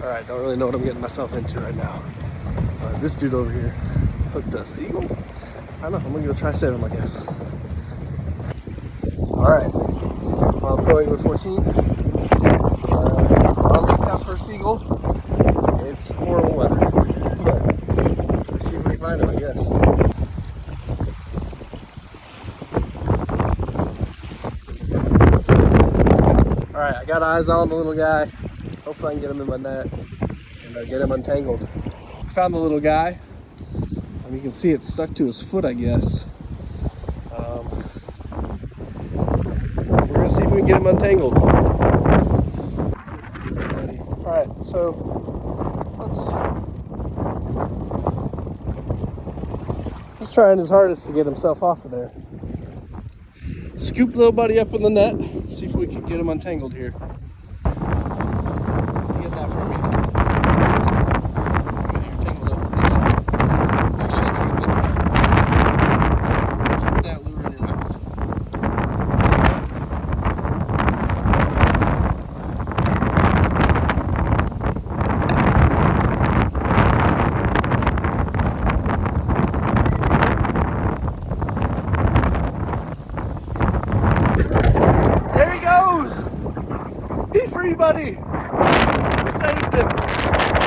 Alright, don't really know what I'm getting myself into right now. This dude over here hooked a seagull. I don't know, I'm gonna go try saving him, I guess. Alright, Hobie Pro Angler 14. On the lookout for a seagull. It's horrible weather, but let's see if we can find him, I guess. Alright, I got eyes on the little guy. Hopefully I can get him in my net and get him untangled. Found the little guy. You can see it's stuck to his foot, I guess. We're gonna see if we can get him untangled. Alright, so let's try his hardest to get himself off of there. Scoop little buddy up in the net, see if we can get him untangled here. Get that for me. Tangled up pretty good. Actually, take a bit. Keep that lure in your mouth. There he goes! Be free, buddy! We saved him!